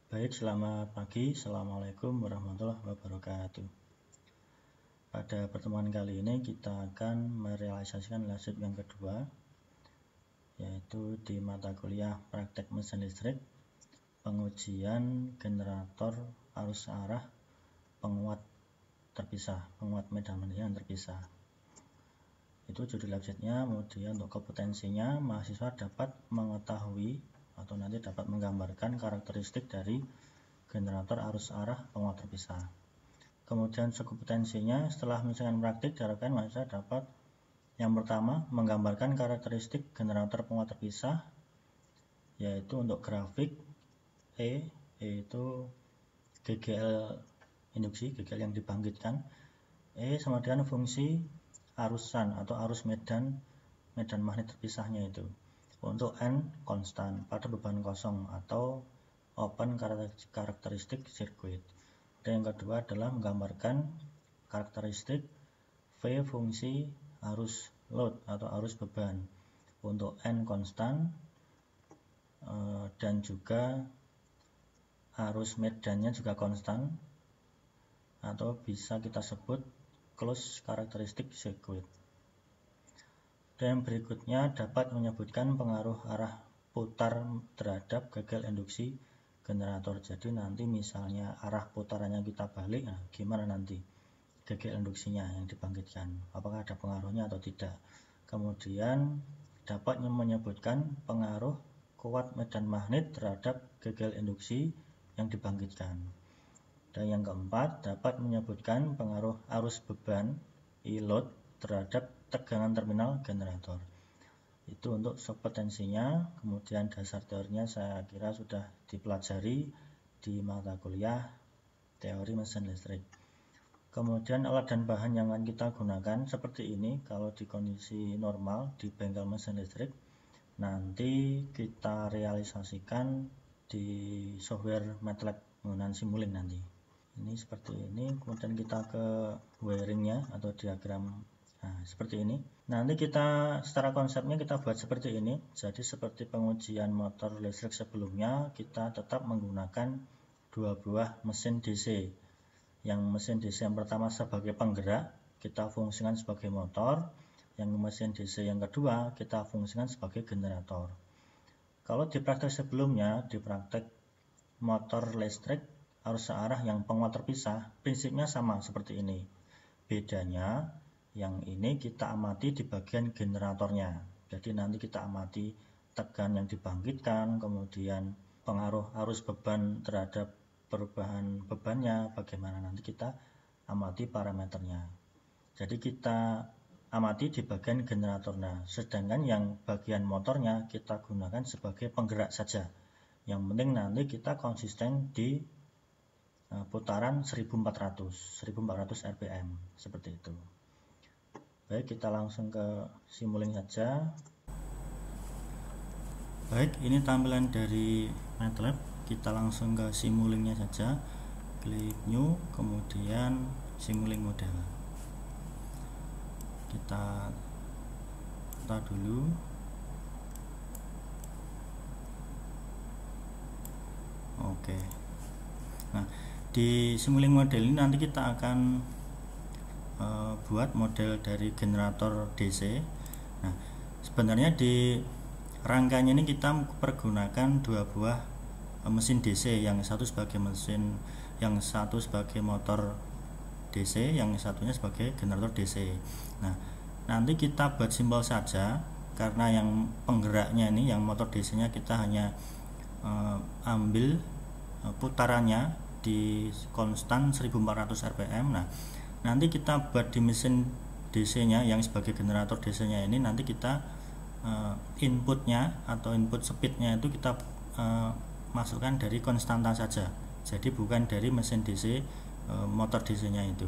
Baik, selamat pagi. Assalamualaikum warahmatullahi wabarakatuh. Pada pertemuan kali ini kita akan merealisasikan lanjut yang kedua, yaitu di mata kuliah praktek mesin listrik, pengujian generator arus arah penguat terpisah, penguat medan yang terpisah. Itu judul abjadnya. Kemudian untuk kompetensinya, mahasiswa dapat mengetahui atau nanti dapat menggambarkan karakteristik dari generator arus arah penguat terpisah. Kemudian subkompetensinya, setelah misalkan praktik diharapkan mahasiswa dapat yang pertama menggambarkan karakteristik generator penguat terpisah, yaitu untuk grafik yaitu GGL induksi, GGL yang dibangkitkan, sama dengan fungsi arusan atau arus medan magnet terpisahnya itu. Untuk N konstan pada beban kosong atau open karakteristik sirkuit. Dan yang kedua adalah menggambarkan karakteristik V fungsi arus load atau arus beban untuk N konstan, dan juga arus medannya juga konstan atau bisa kita sebut close karakteristik sirkuit. Dan berikutnya dapat menyebutkan pengaruh arah putar terhadap gagal induksi generator. Jadi nanti misalnya arah putarannya kita balik, gimana nanti gagal induksinya yang dibangkitkan, apakah ada pengaruhnya atau tidak. Kemudian dapat menyebutkan pengaruh kuat medan magnet terhadap gagal induksi yang dibangkitkan. Dan yang keempat dapat menyebutkan pengaruh arus beban E-load terhadap tegangan terminal generator. Itu untuk subkompetensinya. Kemudian dasar teorinya saya kira sudah dipelajari di mata kuliah teori mesin listrik. Kemudian alat dan bahan yang akan kita gunakan seperti ini. Kalau di kondisi normal di bengkel mesin listrik, nanti kita realisasikan di software MATLAB menggunakan Simulink nanti. Ini seperti ini. Kemudian kita ke wiringnya atau diagram. Nah, seperti ini. Nanti kita secara konsepnya kita buat seperti ini. Jadi seperti pengujian motor listrik sebelumnya, kita tetap menggunakan dua buah mesin DC. Yang mesin DC yang pertama sebagai penggerak, kita fungsikan sebagai motor. Yang mesin DC yang kedua, kita fungsikan sebagai generator. Kalau di praktek sebelumnya, di praktek motor listrik arus arah yang penguat terpisah, prinsipnya sama seperti ini. Bedanya, yang ini kita amati di bagian generatornya. Jadi nanti kita amati tegangan yang dibangkitkan, kemudian pengaruh arus beban terhadap perubahan bebannya, bagaimana nanti kita amati parameternya. Jadi kita amati di bagian generatornya, sedangkan yang bagian motornya kita gunakan sebagai penggerak saja. Yang penting nanti kita konsisten di putaran 1400 rpm seperti itu. Baik, kita langsung ke Simulink saja. Baik, ini tampilan dari MATLAB. Kita langsung ke Simulinknya saja. Klik New, kemudian Simulink model. Kita dulu. Oke. Nah, di Simulink model ini nanti kita akan buat model dari generator DC. Nah, sebenarnya di rangkanya ini kita pergunakan dua buah mesin DC, yang satu sebagai motor DC, yang satunya sebagai generator DC. Nah, nanti kita buat simpel saja, karena yang penggeraknya ini, yang motor DC-nya kita hanya ambil putarannya di konstan 1400 rpm. Nah, nanti kita buat di mesin DC-nya yang sebagai generator DC-nya ini, nanti kita inputnya atau input speed-nya itu kita masukkan dari konstanta saja. Jadi bukan dari mesin DC motor DC-nya itu.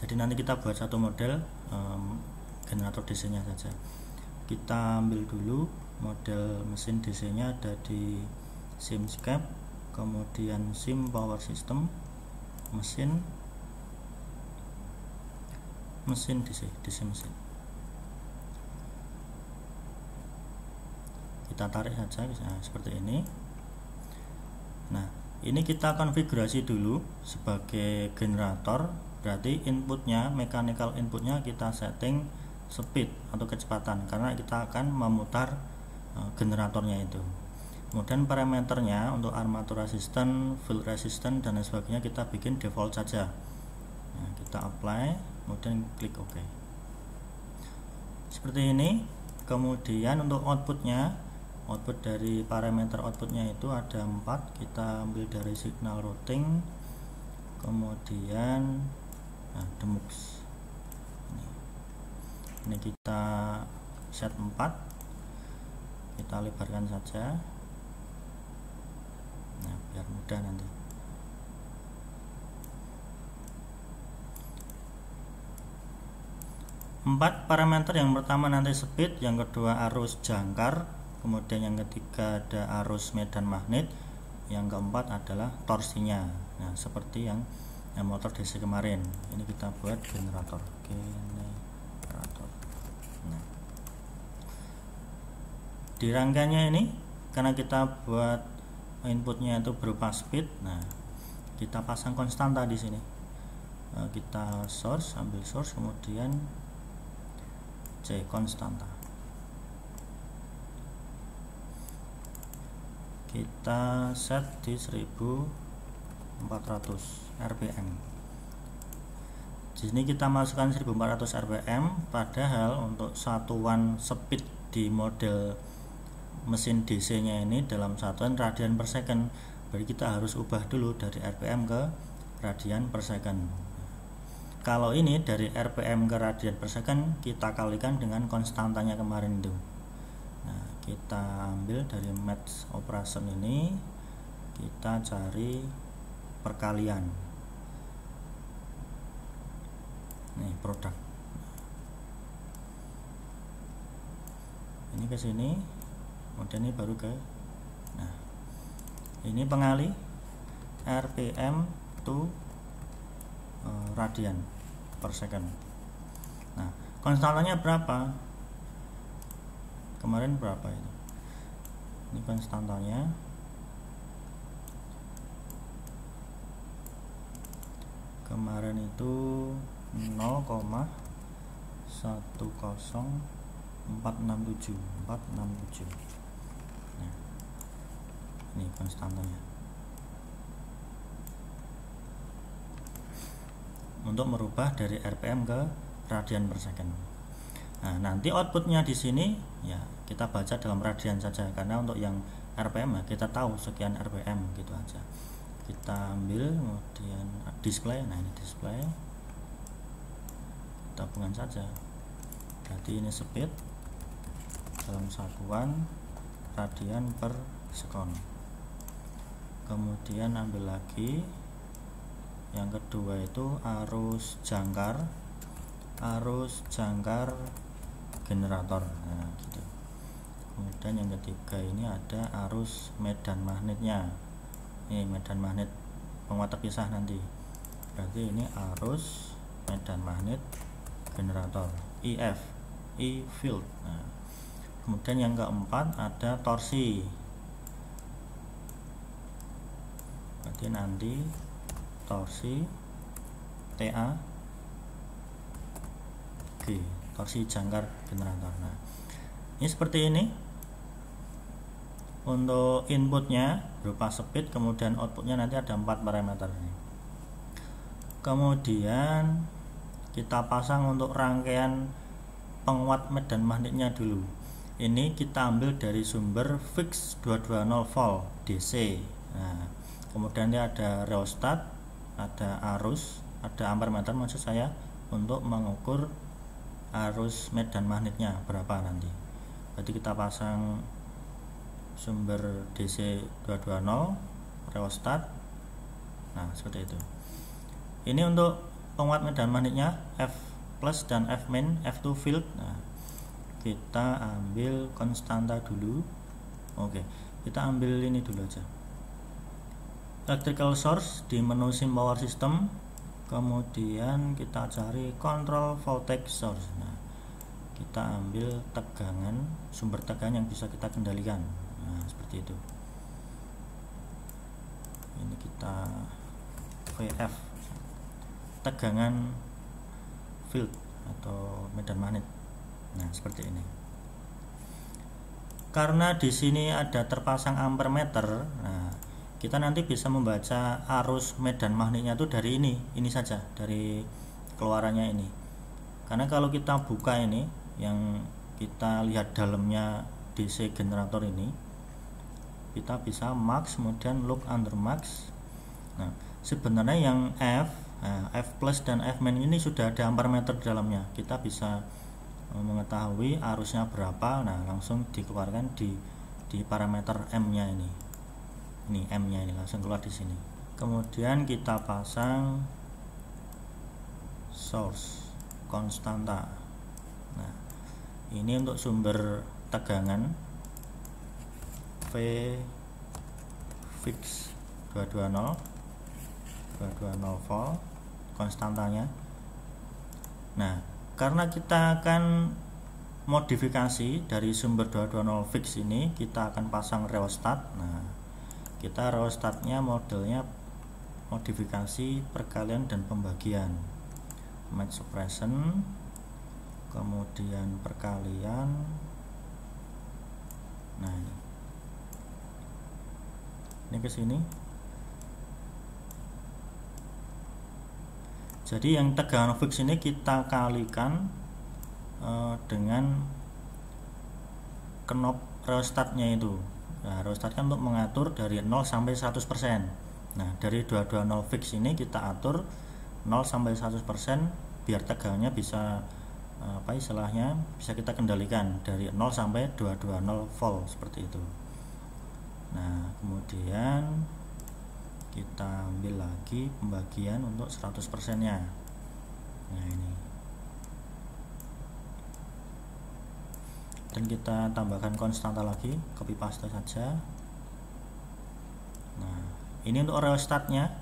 Jadi nanti kita buat satu model generator DC-nya saja. Kita ambil dulu model mesin DC-nya, ada di Simscape, kemudian Sim Power System, mesin DC mesin. Kita tarik saja seperti ini. Nah, ini kita konfigurasi dulu sebagai generator, berarti inputnya, mechanical inputnya kita setting speed atau kecepatan, karena kita akan memutar generatornya itu. Kemudian parameternya untuk armatur resistant, field resistant dan lain sebagainya kita bikin default saja. Nah, kita apply, kemudian klik OK. Seperti ini. Kemudian untuk outputnya, output dari parameter outputnya itu ada 4. Kita ambil dari signal routing, kemudian demux. Ini kita set 4, kita lebarkan saja. Nah, biar mudah nanti. Empat parameter, yang pertama nanti speed, yang kedua arus jangkar, kemudian yang ketiga ada arus medan magnet, yang keempat adalah torsinya. Nah, seperti yang motor DC kemarin, ini kita buat generator. Nah, di rangkaiannya ini karena kita buat inputnya itu berupa speed, nah kita pasang konstanta di sini. Kita source, ambil source, kemudian C konstanta. Kita set di 1400 rpm. Di sini kita masukkan 1400 rpm, padahal untuk satuan speed di model mesin DC nya ini dalam satuan radian per second, berarti kita harus ubah dulu dari rpm ke radian per second. Kalau ini dari rpm ke radian per second, kita kalikan dengan konstantanya kemarin itu. Nah, kita ambil dari match operation ini, kita cari perkalian. Nih produk. Ini ke sini, kemudian ini baru ke. Nah, ini pengali rpm to radian per second. Nah, konstantanya berapa? Kemarin berapa ini? Ini konstantanya. Kemarin itu 0,10467. Nah, ini konstantanya. Untuk merubah dari rpm ke radian per second. Nah, nanti outputnya di sini ya kita baca dalam radian saja, karena untuk yang rpm ya kita tahu sekian rpm gitu aja. Kita ambil, kemudian display. Nah, ini display, kita hubungkan saja. Jadi ini speed dalam satuan radian per second. Kemudian ambil lagi yang kedua itu arus jangkar generator. Nah, gitu. Kemudian yang ketiga ini ada arus medan magnetnya. Ini medan magnet penguat terpisah nanti. Berarti ini arus medan magnet generator, E field. Nah, kemudian yang keempat ada torsi. Berarti nanti torsi TA G, torsi jangkar generator. Nah, ini seperti ini untuk inputnya berupa speed, kemudian outputnya nanti ada 4 parameter ini. Kemudian kita pasang untuk rangkaian penguat medan magnetnya dulu. Ini kita ambil dari sumber fix 220 volt DC. Nah, kemudian ini ada rheostat, ada arus, ada ampermeter maksud saya, untuk mengukur arus medan magnetnya berapa nanti. Berarti kita pasang sumber DC 220, rheostat. Nah, seperti itu. Ini untuk penguat medan magnetnya F plus dan F min, F2 field. Nah, kita ambil konstanta dulu. Oke, kita ambil ini dulu aja. Electrical source di menu sim power system, kemudian kita cari control voltage source. Nah, kita ambil tegangan, sumber tegangan yang bisa kita kendalikan. Nah, seperti itu. Ini kita VF, tegangan field atau medan magnet. Nah, seperti ini. Karena di sini ada terpasang ampermeter, nah kita nanti bisa membaca arus medan magnetnya itu dari ini saja, dari keluarannya ini. Karena kalau kita buka ini, yang kita lihat dalamnya DC generator ini, kita bisa max, kemudian look under max. Nah, sebenarnya yang F plus dan F min ini sudah ada ampermeter di dalamnya. Kita bisa mengetahui arusnya berapa. Nah, langsung dikeluarkan di parameter M nya ini M nya ini langsung keluar di sini. Kemudian kita pasang source konstanta. Nah, ini untuk sumber tegangan V fix 220 volt konstantanya. Nah, karena kita akan modifikasi dari sumber 220 fix ini, kita akan pasang rheostat. Nah, kita rheostatnya modelnya modifikasi perkalian dan pembagian, match suppression, kemudian perkalian. Nah, ini ke sini. Jadi yang tegangan fix ini kita kalikan dengan knob rheostatnya itu. Nah, rheostat kan untuk mengatur dari 0 sampai 100%. Nah, dari 220 fix ini kita atur 0 sampai 100% biar tegangannya bisa istilahnya bisa kita kendalikan dari 0 sampai 220 volt seperti itu. Nah, kemudian kita ambil lagi pembagian untuk 100% nya. Nah, ini. Dan kita tambahkan konstanta lagi, copy paste saja. Nah, ini untuk rheostatnya.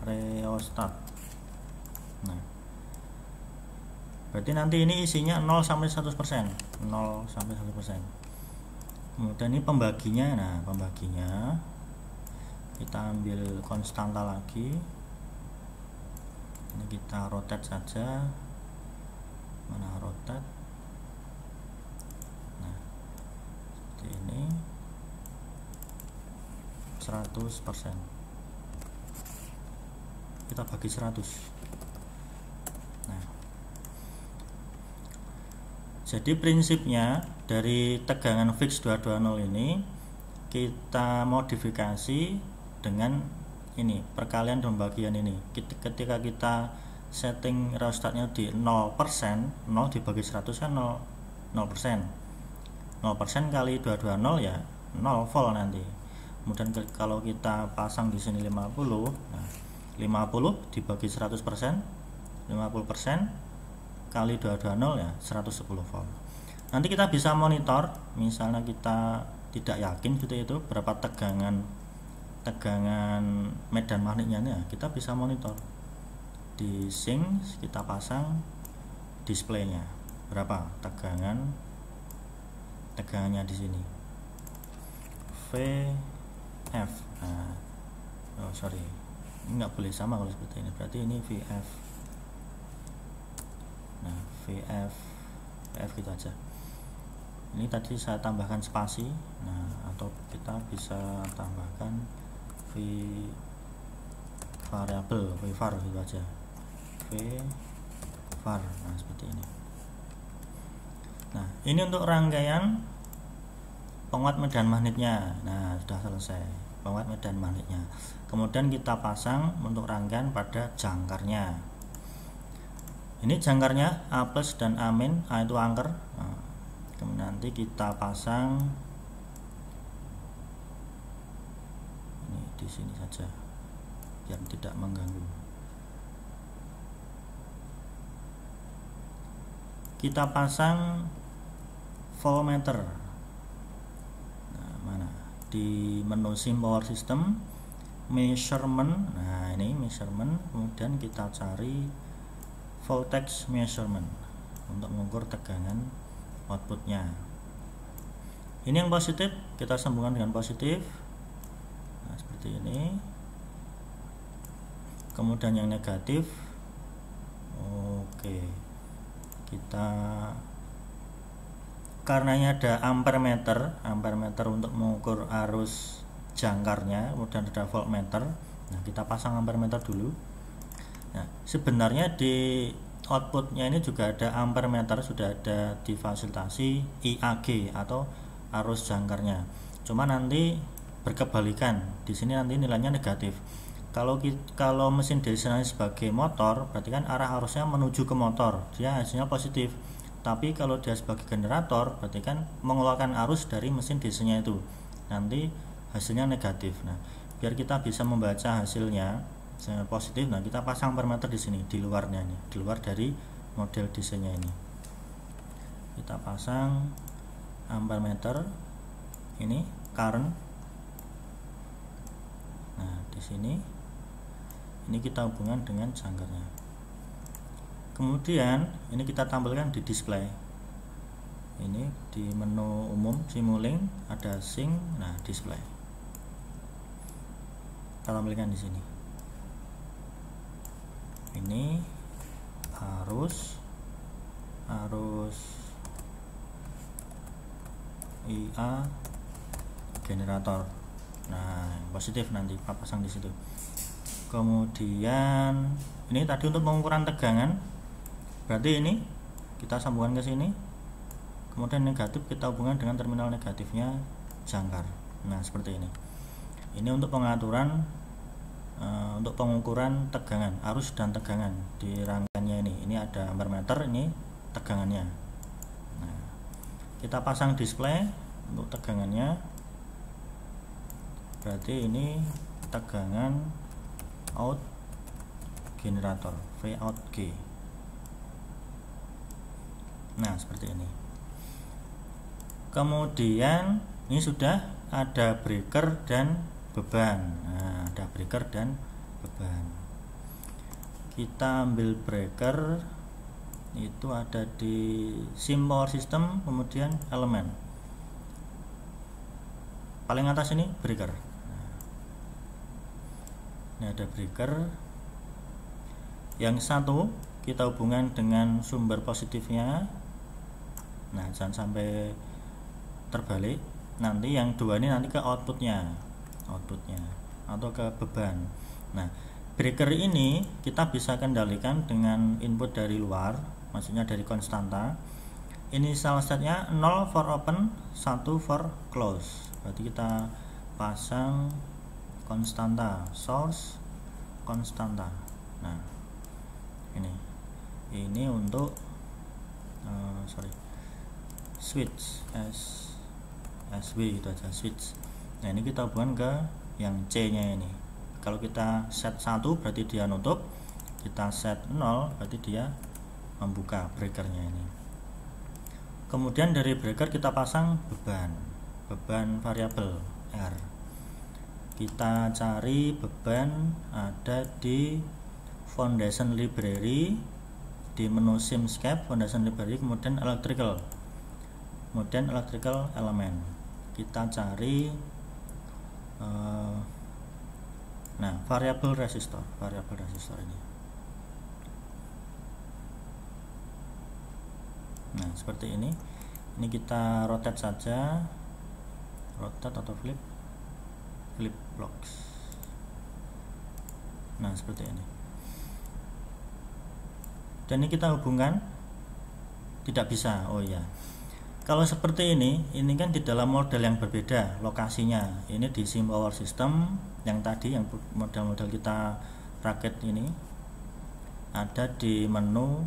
Rheostat. Nah, berarti nanti ini isinya 0 sampai 100%. 0 sampai 100%. Kemudian ini pembaginya. Nah, pembaginya kita ambil konstanta lagi. Ini kita rotate saja. Mana rotate? Nah, seperti ini 100%. Kita bagi 100. Nah, jadi prinsipnya dari tegangan fix 220 ini kita modifikasi dengan ini perkalian dan pembagian ini. Ketika kita setting rheostatnya di 0%, 0 dibagi 100 kan 0%. 0% kali 220 ya 0 volt nanti. Kemudian kalau kita pasang di sini 50, nah 50 dibagi 100%, 50% kali 220 ya 110 volt. Nanti kita bisa monitor, misalnya kita tidak yakin gitu itu berapa tegangan medan magnetnya, ya kita bisa monitor di sink, kita pasang displaynya berapa tegangannya di sini VF. Nah, sorry, ini nggak boleh sama kalau seperti ini, berarti ini VF. Nah, VF gitu aja. Ini tadi saya tambahkan spasi. Nah, atau kita bisa tambahkan variabel var gitu aja, var. Nah, seperti ini. Nah, ini untuk rangkaian penguat medan magnetnya. Nah, sudah selesai penguat medan magnetnya. Kemudian kita pasang untuk rangkaian pada jangkarnya. Ini jangkarnya A plus dan A min. A itu angker. Nah, kemudian nanti kita pasang ini di sini saja biar tidak mengganggu. Kita pasang voltmeter. Nah, mana? Di menu sim power system, measurement. Nah, ini measurement. Kemudian kita cari voltage measurement untuk mengukur tegangan outputnya. Ini yang positif kita sambungkan dengan positif. Nah, seperti ini. Kemudian yang negatif, oke, kita karenanya ada ampermeter untuk mengukur arus jangkarnya, kemudian ada voltmeter. Nah, kita pasang ampermeter dulu. Nah, sebenarnya di outputnya ini juga ada ampermeter, sudah ada difasilitasi IAG atau arus jangkarnya. Cuma nanti berkebalikan, di sini nanti nilainya negatif. Kalau mesin DC sebagai motor, berarti kan arah arusnya menuju ke motor, dia hasilnya positif. Tapi kalau dia sebagai generator, berarti kan mengeluarkan arus dari mesin DC-nya itu, nanti hasilnya negatif. Nah, biar kita bisa membaca hasilnya positif, nah kita pasang ampermeter di sini, di luarnya ini, di luar dari model DC-nya ini. Kita pasang ampermeter ini current. Nah, di sini ini kita hubungkan dengan jangkarnya. Kemudian ini kita tampilkan di display. Ini di menu umum Simulink ada sync, nah display. Kita tampilkan di sini. Ini arus IA generator. Nah, positif nanti kita pasang di situ. Kemudian ini tadi untuk pengukuran tegangan, berarti ini kita sambungkan ke sini. Kemudian negatif kita hubungkan dengan terminal negatifnya jangkar. Nah, seperti ini. Ini untuk pengaturan untuk pengukuran tegangan, arus dan tegangan di rangkaiannya ini. Ini ada ampermeter, ini tegangannya. Nah, kita pasang display untuk tegangannya. Berarti ini tegangan out generator, V out G. Nah, seperti ini. Kemudian ini sudah ada breaker dan beban. Nah, ada breaker dan beban. Kita ambil breaker, itu ada di sim power system, kemudian elemen. Paling atas ini breaker. Nah, ini ada breaker. Yang satu kita hubungkan dengan sumber positifnya. Nah, jangan sampai terbalik. Nanti yang dua ini nanti ke outputnya atau ke beban. Nah, breaker ini kita bisa kendalikan dengan input dari luar, maksudnya dari konstanta. Initial state-nya 0 for open, 1 for close. Berarti kita pasang konstanta, source konstanta. Nah, ini untuk switch SW itu aja, switch. Nah, ini kita hubungkan ke yang C nya ini. Kalau kita set 1 berarti dia nutup, kita set 0 berarti dia membuka breakernya ini. Kemudian dari breaker kita pasang beban variabel R. Kita cari beban ada di foundation library, di menu simscape, foundation library, kemudian electrical element. Kita cari nah, variabel resistor ini. Nah, seperti ini. Ini kita rotate saja, rotate atau flip blocks. Nah, seperti ini. Dan ini kita hubungkan, tidak bisa. Oh ya, kalau seperti ini kan di dalam model yang berbeda lokasinya. Ini di sim power system, yang tadi yang model-model kita rakit ini ada di menu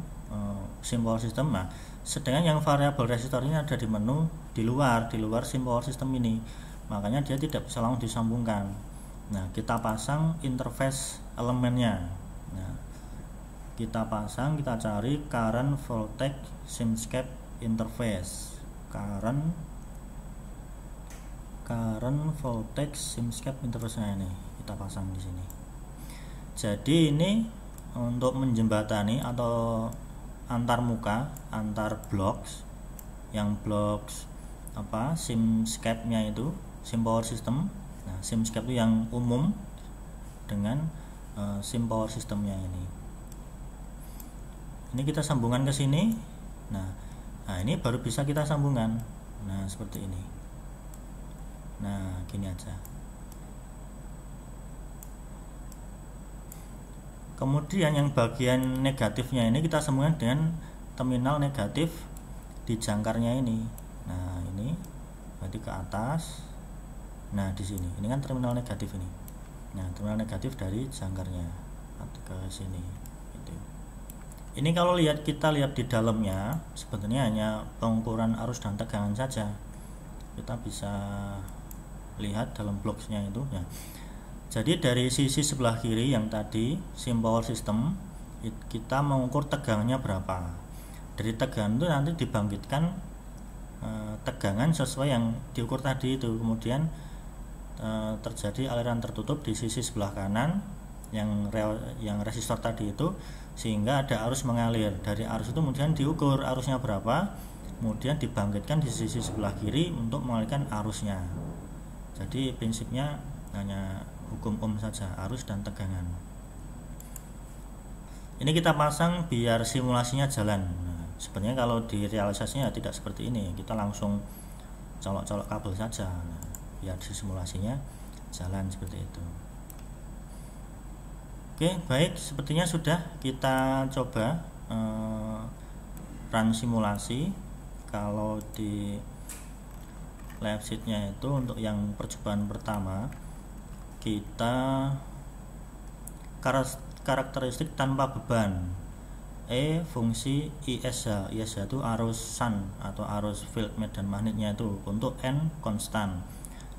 sim power system. Nah, sedangkan yang variabel resistor ini ada di menu di luar sim power system ini, makanya dia tidak bisa langsung disambungkan. Nah, kita pasang interface elemennya. Nah, kita pasang, kita cari current voltage simscape interface, current voltage simscape interface ini kita pasang di sini. Jadi ini untuk menjembatani atau antar muka, antar blocks, yang blocks SIMscape-nya itu, SIM power system. Nah, SIMscape itu yang umum dengan SIM power systemnya ini. Ini kita sambungan ke sini. Nah, ini baru bisa kita sambungan. Nah, seperti ini. Nah, gini aja. Kemudian yang bagian negatifnya ini kita sambungkan dengan terminal negatif di jangkarnya ini. Nah, ini berarti ke atas. Nah, di sini. Ini kan terminal negatif ini. Nah, terminal negatif dari jangkarnya ke sini. Gitu. Ini kalau kita lihat di dalamnya, sebetulnya hanya pengukuran arus dan tegangan saja. Kita bisa lihat dalam blocksnya itu. Ya. Jadi dari sisi sebelah kiri yang tadi SIM power system, kita mengukur tegangannya berapa. Dari tegangan itu nanti dibangkitkan tegangan sesuai yang diukur tadi itu. Kemudian terjadi aliran tertutup di sisi sebelah kanan yang resistor tadi itu, sehingga ada arus mengalir. Dari arus itu kemudian diukur arusnya berapa, kemudian dibangkitkan di sisi sebelah kiri untuk mengalirkan arusnya. Jadi prinsipnya hanya hukum Ohm saja, arus dan tegangan. Ini kita pasang biar simulasinya jalan. Nah, sebenarnya kalau di realisasinya tidak seperti ini, kita langsung colok-colok kabel saja. Nah, biar simulasinya jalan seperti itu. Oke, baik, sepertinya sudah. Kita coba run simulasi. Kalau di lab sheet-nya itu untuk yang percobaan pertama, kita karakteristik tanpa beban, fungsi ISH. ISH itu arus shunt atau arus field medan magnetnya itu, untuk N konstan.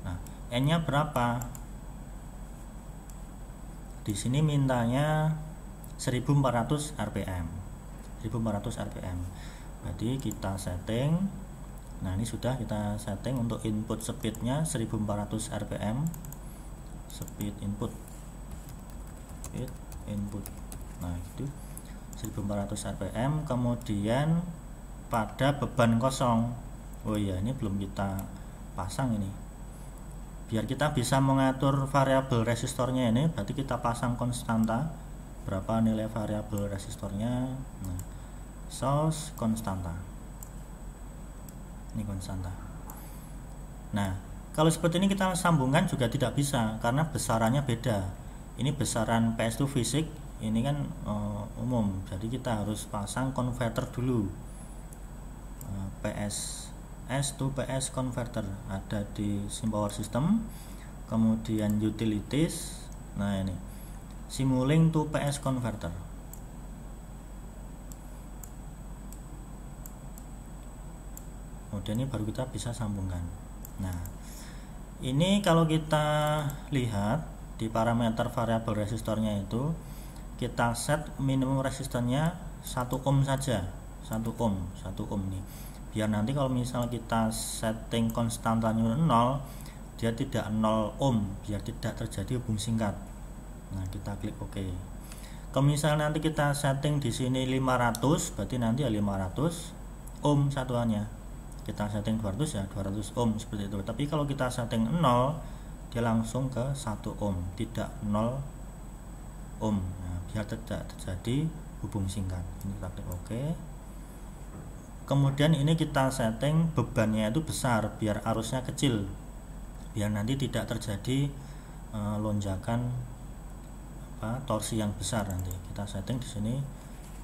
Nah, N nya berapa? Di sini mintanya 1400 rpm. 1400 rpm. Jadi kita setting. Nah, ini sudah kita setting untuk input speednya 1400 rpm. Speed input. Nah, itu 1400 rpm. Kemudian pada beban kosong. Oh iya, ini belum kita pasang ini. Biar kita bisa mengatur variabel resistornya ini, berarti kita pasang konstanta. Berapa nilai variabel resistornya? Nah, source konstanta. Ini konstanta. Nah, kalau seperti ini kita sambungkan juga tidak bisa karena besarannya beda. Ini besaran PS2 fisik, ini kan umum. Jadi kita harus pasang konverter dulu. PS to PS converter ada di SIM power system. Kemudian utilities. Nah, ini simulink to PS converter. Kemudian ini baru kita bisa sambungkan. Nah, ini kalau kita lihat di parameter variabel resistornya itu, kita set minimum resistornya 1 ohm saja. 1 ohm nih. Biar nanti kalau misal kita setting konstantanya 0, dia tidak 0 ohm, biar tidak terjadi hubung singkat. Nah, kita klik OK. Kalau misalnya nanti kita setting di sini 500, berarti nanti ya 500 ohm satuannya. Kita setting 200 ya 200 ohm seperti itu. Tapi kalau kita setting 0, dia langsung ke 1 ohm, tidak 0 ohm. Nah, biar tidak terjadi hubung singkat. Ini kita klik OK. Kemudian ini kita setting bebannya itu besar biar arusnya kecil, biar nanti tidak terjadi lonjakan torsi yang besar. Nanti kita setting di sini,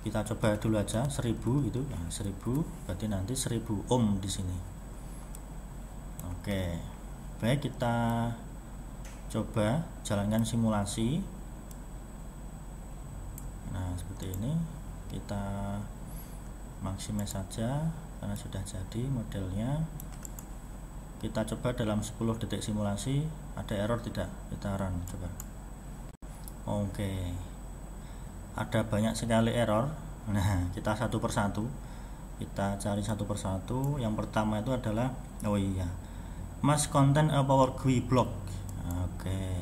kita coba dulu aja 1000 itu. Nah, 1000 berarti nanti 1000 ohm di sini. Oke, baik, kita coba jalankan simulasi. Nah, seperti ini. Kita maksimal saja karena sudah jadi modelnya. Kita coba dalam 10 detik simulasi, ada error tidak? Kita run coba. Oke, ada banyak sekali error. Nah, kita satu persatu, kita cari satu persatu. Yang pertama itu adalah, oh iya, must contain a power GUI block. Oke,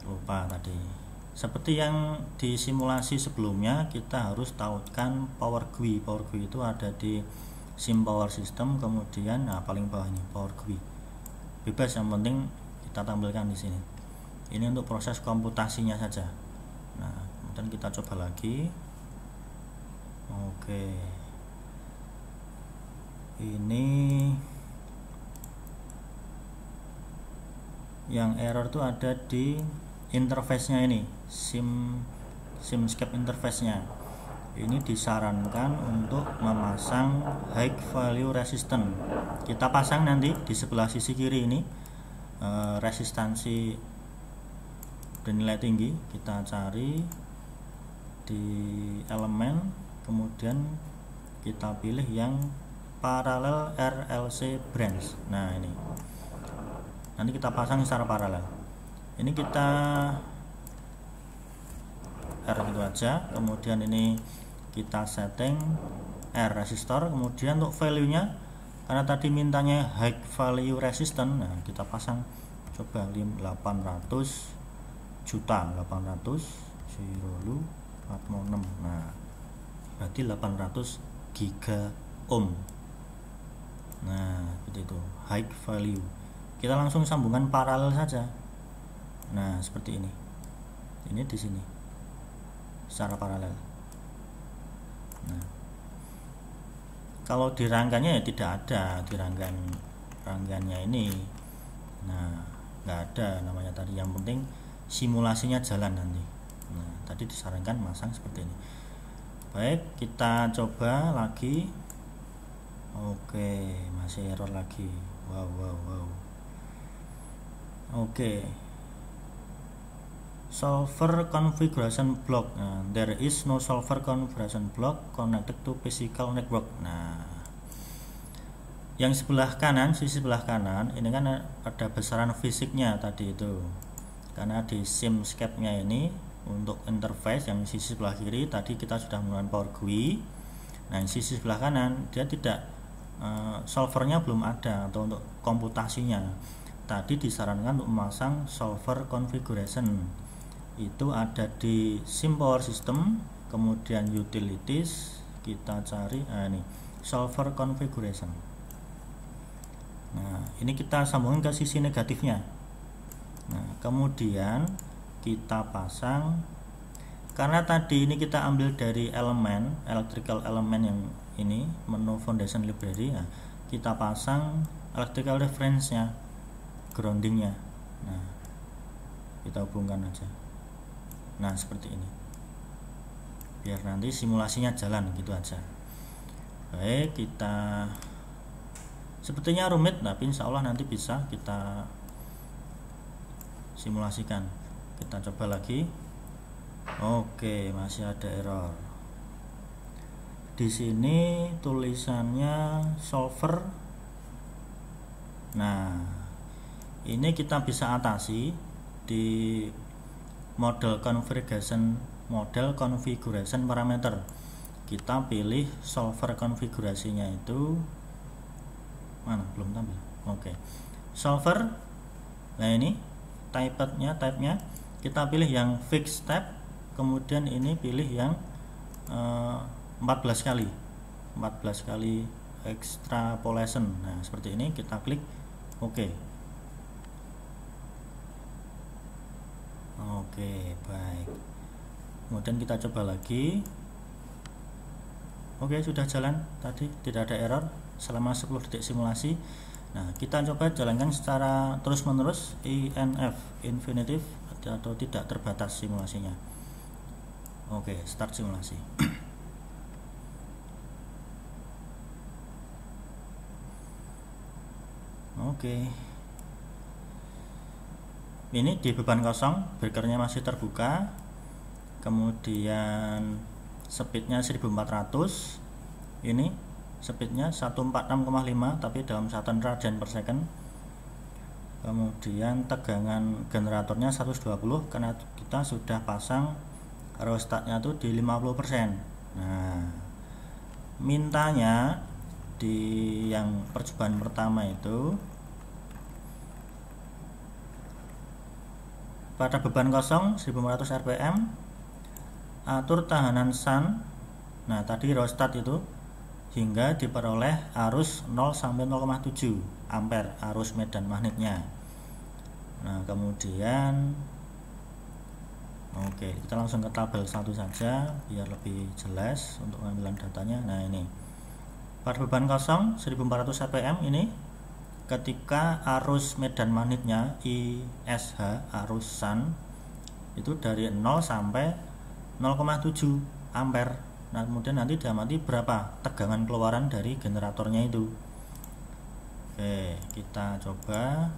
lupa tadi. Seperti yang di simulasi sebelumnya, kita harus tautkan power GUI. Power GUI itu ada di SIM power system, kemudian paling bawah ini power GUI. Bebas, yang penting kita tampilkan di sini. Ini untuk proses komputasinya saja. Nah, kemudian kita coba lagi. Oke. Ini yang error tuh ada di interface-nya ini, SIMscape interface-nya. Ini disarankan untuk memasang high value resistant. Kita pasang nanti di sebelah sisi kiri ini, resistansi bernilai tinggi. Kita cari di elemen, kemudian kita pilih yang paralel RLC branch. Nah, ini nanti kita pasang secara paralel. Ini kita R gitu aja, kemudian ini kita setting R resistor, kemudian untuk value nya karena tadi mintanya high value resistant, nah kita pasang coba 800 juta 800 0 406. Nah, berarti 800 giga ohm. Nah, seperti itu, high value. Kita langsung sambungan paralel saja. Nah, seperti ini. Ini di sini secara paralel. Nah, kalau di rangkanya ya tidak ada di rangkanya ini. Nah, nggak ada namanya tadi. Yang penting simulasinya jalan nanti. Nah, tadi disarankan masang seperti ini. Baik, kita coba lagi. Oke, masih error lagi. Wow. Oke. Solver configuration block. Nah, there is no solver configuration block connected to physical network. Nah, yang sebelah kanan, sisi sebelah kanan ini kan ada besaran fisiknya tadi itu. Karena di SIMscape-nya ini untuk interface, yang sisi sebelah kiri tadi kita sudah menggunakan power GUI. Nah, yang sisi sebelah kanan dia tidak, solvernya belum ada atau untuk komputasinya. Tadi disarankan untuk memasang solver configuration. Itu ada di SIM power system, kemudian utilities, kita cari ini solver configuration. Nah, ini kita sambungin ke sisi negatifnya. Nah, kemudian kita pasang, karena tadi ini kita ambil dari elemen electrical element yang ini menu foundation library. Nah, kita pasang electrical reference-nya, groundingnya. Nah, kita hubungkan aja. Nah, seperti ini, biar nanti simulasinya jalan gitu aja. Baik, kita sepertinya rumit, tapi insya Allah nanti bisa kita simulasikan. Kita coba lagi. Oke, masih ada error. Di sini tulisannya solver. Nah, ini kita bisa atasi di model configuration parameter. Kita pilih solver konfigurasinya itu mana, belum tampil. Oke, solver. Nah, ini type-nya kita pilih yang fixed type, kemudian ini pilih yang 14 kali extrapolation. Nah, seperti ini, kita klik oke. Oke, baik. Kemudian kita coba lagi. Oke, sudah jalan tadi, tidak ada error selama 10 detik simulasi. Nah, kita coba jalankan secara terus menerus, INF infinitive atau tidak terbatas simulasinya. Oke, start simulasi. Oke. Ini di beban kosong, breakernya masih terbuka, kemudian speednya 1400. Ini speednya 146,5 tapi dalam satuan radian per second. Kemudian tegangan generatornya 120 karena kita sudah pasang rheostatnya tuh di 50%. Nah, mintanya di yang percobaan pertama itu pada beban kosong 1500 rpm, atur tahanan SAN. Nah, tadi rheostat itu hingga diperoleh arus 0 sampai 0,7 ampere arus medan magnetnya. Nah, kemudian oke, kita langsung ke tabel 1 saja biar lebih jelas untuk pengambilan datanya. Nah, ini pada beban kosong 1400 rpm ini ketika arus medan magnetnya ISH, arus SHUNT itu dari 0 sampai 0,7 ampere. Nah, kemudian nanti diamati berapa tegangan keluaran dari generatornya itu. Oke, kita coba.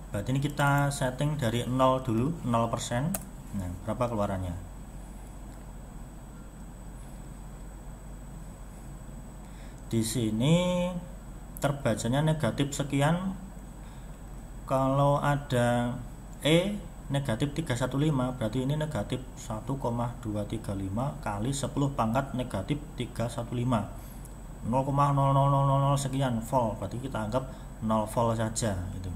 Berarti ini kita setting dari 0 dulu, 0%. Nah, berapa keluarannya? Di sini terbacanya negatif sekian. Kalau ada negatif 315, berarti ini negatif 1,235 kali 10 pangkat negatif 315, 0,00000 sekian volt, berarti kita anggap 0 volt saja gitu.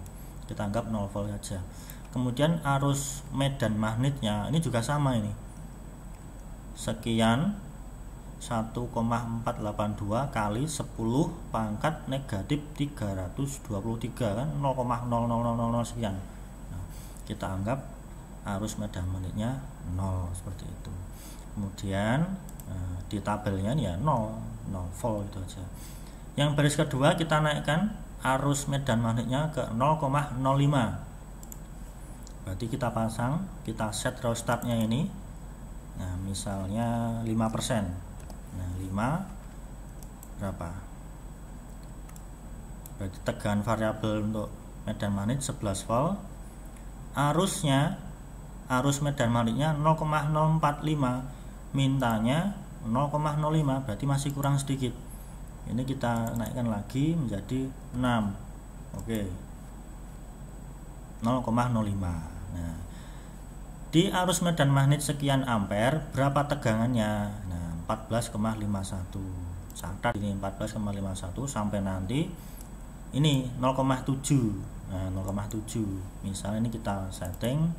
Kita anggap 0 volt saja. Kemudian arus medan magnetnya ini juga sama, ini sekian 1,482 kali 10 pangkat negatif 323 kan 0,0000 sekian. Kita anggap arus medan magnetnya 0 seperti itu. Kemudian di tabelnya ya 0 volt itu aja. Yang baris kedua kita naikkan arus medan magnetnya ke 0,05. Berarti kita pasang, kita set rheostatnya ini. Nah, misalnya 5%. Nah, 5 berapa? Berarti tegangan variabel untuk medan magnet 11 volt. Arus medan magnetnya 0,045, mintanya 0,05, berarti masih kurang sedikit. Ini kita naikkan lagi menjadi 6. Oke, 0,05. Nah, di arus medan magnet sekian ampere berapa tegangannya? Nah, 14,51. Catat ini 14,51 sampai nanti ini 0,7. Nah, 0,7. Misalnya ini kita setting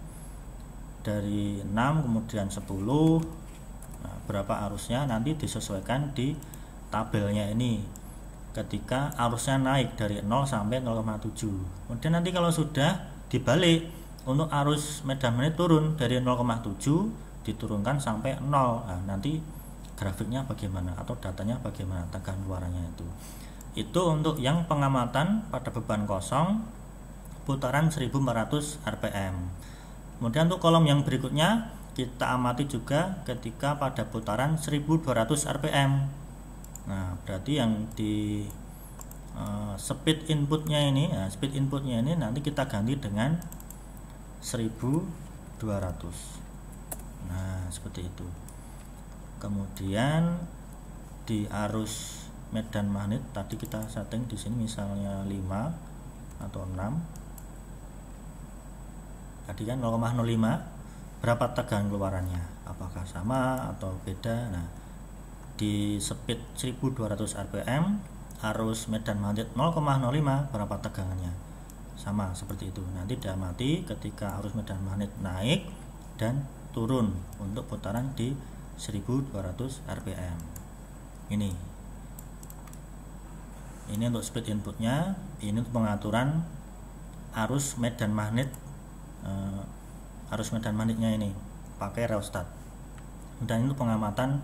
dari 6 kemudian 10. Nah, berapa arusnya nanti disesuaikan di tabelnya ini. Ketika arusnya naik dari 0 sampai 0,7. Kemudian nanti kalau sudah dibalik untuk arus medan magnet turun dari 0,7 diturunkan sampai 0. Nah, nanti grafiknya bagaimana atau datanya bagaimana tegangan keluarannya itu. Itu untuk yang pengamatan pada beban kosong putaran 1400 rpm. Kemudian untuk kolom yang berikutnya kita amati juga ketika pada putaran 1200 rpm. Nah, berarti yang di speed inputnya ini, nah, speed inputnya ini nanti kita ganti dengan 1200. Nah, seperti itu. Kemudian di arus medan magnet tadi kita setting di sini misalnya 5 atau 6. Tadi kan 0,05, berapa tegangan keluarannya? Apakah sama atau beda? Nah, di speed 1200 rpm arus medan magnet 0,05, berapa tegangannya? Sama seperti itu. Nanti diamati ketika arus medan magnet naik dan turun untuk putaran di 1200 rpm. Ini untuk speed inputnya. Ini untuk pengaturan arus medan magnet, arus medan magnetnya ini pakai rheostat. Dan itu pengamatan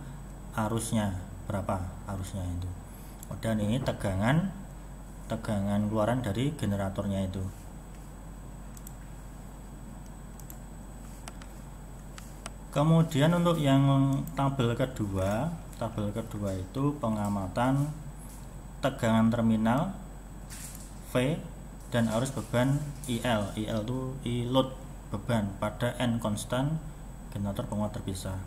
arusnya, berapa arusnya itu. Dan ini tegangan keluaran dari generatornya itu. Kemudian untuk yang tabel kedua itu pengamatan tegangan terminal V dan arus beban IL. IL itu load beban pada N konstan generator penguat terpisah.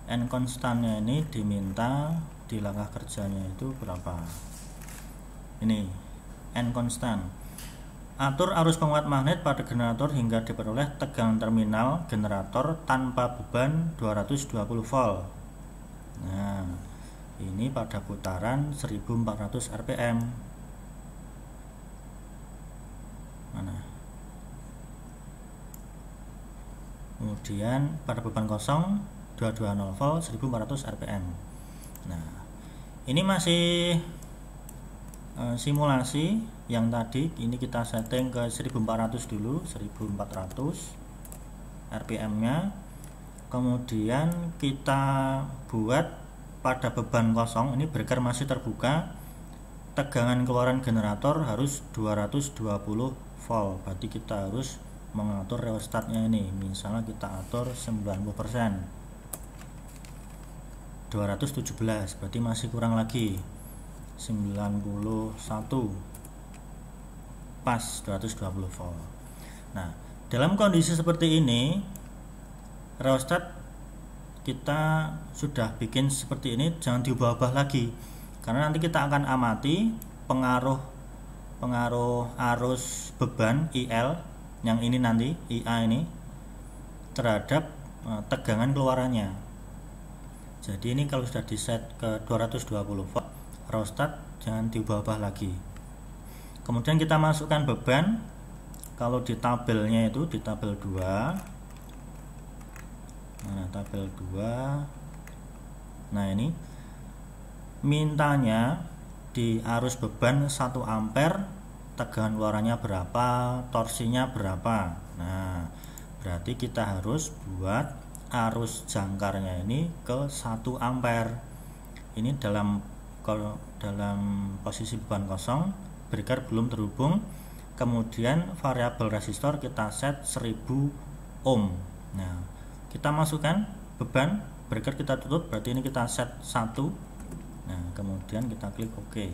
N konstannya ini diminta di langkah kerjanya itu berapa? Ini N konstan. Atur arus penguat magnet pada generator hingga diperoleh tegangan terminal generator tanpa beban 220 volt. Nah, ini pada putaran 1400 rpm. Mana? Kemudian pada beban kosong 220 volt 1400 rpm. Nah, Ini masih simulasi yang tadi. Ini kita setting ke 1400 dulu, 1400 RPM nya. Kemudian kita buat pada beban kosong, ini breaker masih terbuka, tegangan keluaran generator harus 220 volt. Berarti kita harus mengatur rheostatnya ini. Misalnya kita atur 90%, 217, berarti masih kurang lagi 91, pas 220 volt. Nah, dalam kondisi seperti ini, rheostat kita sudah bikin seperti ini, jangan diubah-ubah lagi, karena nanti kita akan amati pengaruh arus beban IL yang ini nanti, IA ini, terhadap tegangan keluarannya. Jadi ini kalau sudah di set ke 220 volt, rheostat jangan diubah-ubah lagi. Kemudian kita masukkan beban. Kalau di tabelnya itu di tabel 2, tabel 2, nah ini mintanya di arus beban 1 ampere, tegangan keluarannya berapa, torsinya berapa. Nah, berarti kita harus buat arus jangkarnya ini ke 1 ampere. Ini dalam posisi beban kosong, breaker belum terhubung. Kemudian variabel resistor kita set 1000 ohm. Nah, kita masukkan beban, breaker kita tutup, berarti ini kita set 1. Nah, kemudian kita klik OK.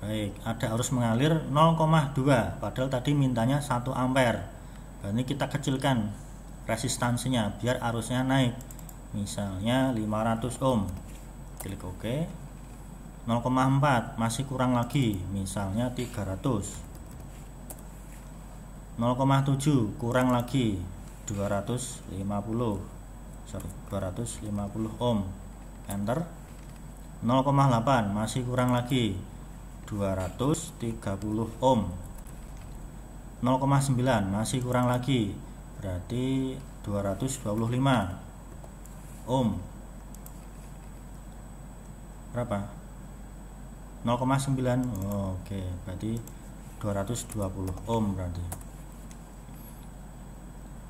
Baik, ada arus mengalir 0,2, padahal tadi mintanya 1 ampere. Berarti kita kecilkan resistansinya biar arusnya naik. Misalnya 500 ohm. Klik OK. 0,4 masih kurang lagi, misalnya 300. 0,7 kurang lagi, 250 ohm. Enter. 0,8 masih kurang lagi, 230 ohm. 0,9 masih kurang lagi, berarti 225 ohm. Berapa? 0,9. Oke, berarti 220 ohm berarti.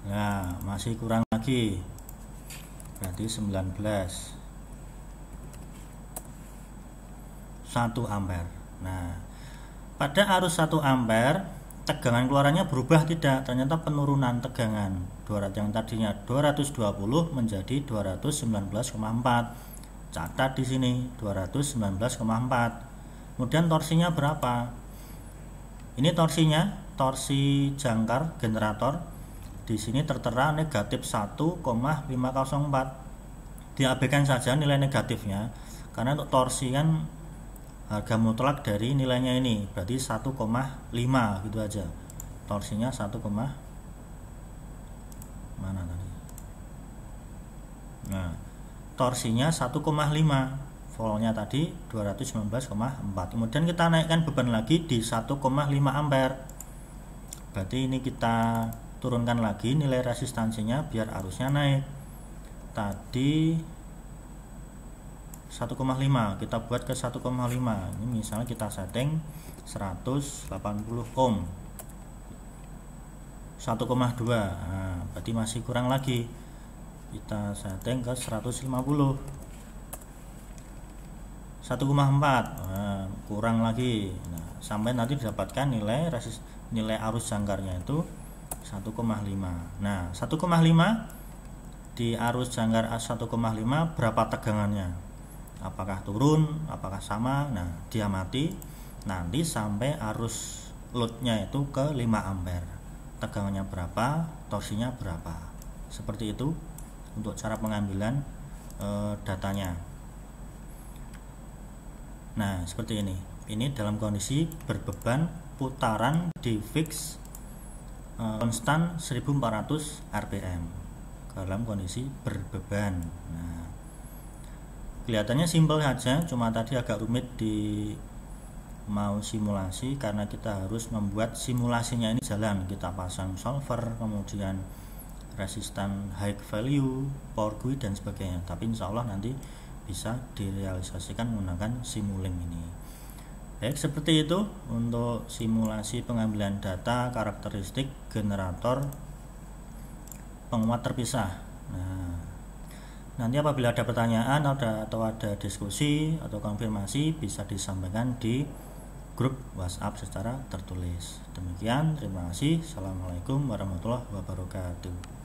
Nah, masih kurang lagi, berarti 19, 1 ampere. Nah, pada arus 1 ampere tegangan keluarannya berubah tidak? Ternyata penurunan tegangan. Yang tadinya 220 menjadi 219,4. Catat di sini 219,4. Kemudian torsinya berapa? Ini torsinya, torsi jangkar generator di sini tertera negatif 1,504. Diabaikan saja nilai negatifnya, karena untuk torsi kan harga mutlak dari nilainya ini, berarti 1,5 gitu aja. Torsinya 1, mana tadi? Nah, torsinya 1,5. Voltnya tadi 219,4. Kemudian kita naikkan beban lagi di 1,5 ampere. Berarti ini kita turunkan lagi nilai resistansinya biar arusnya naik. Tadi 1,5 kita buat ke 1,5. Ini misalnya kita setting 180 ohm. 1,2. Nah, berarti masih kurang lagi. Kita setting ke 150. 1,4. Nah, kurang lagi. Nah, sampai nanti didapatkan nilai arus jangkarnya itu 1,5. Nah, 1,5 di arus jangkar 1,5 berapa tegangannya? Apakah turun, apakah sama? Nah, diamati nanti sampai arus loadnya itu ke 5 ampere. Tegangannya berapa, torsinya berapa. Seperti itu untuk cara pengambilan datanya. Nah, seperti ini. Ini dalam kondisi berbeban putaran di fix konstan 1400 RPM dalam kondisi berbeban. Nah, kelihatannya simpel saja, cuma tadi agak rumit di mau simulasi karena kita harus membuat simulasinya ini jalan. Kita pasang solver, kemudian resistan high value, power guide dan sebagainya. Tapi insya Allah nanti bisa direalisasikan menggunakan Simulink ini. Baik, seperti itu untuk simulasi pengambilan data karakteristik generator penguat terpisah. Nah, nanti apabila ada pertanyaan atau ada diskusi atau konfirmasi bisa disampaikan di grup WhatsApp secara tertulis. Demikian, terima kasih. Assalamualaikum warahmatullahi wabarakatuh.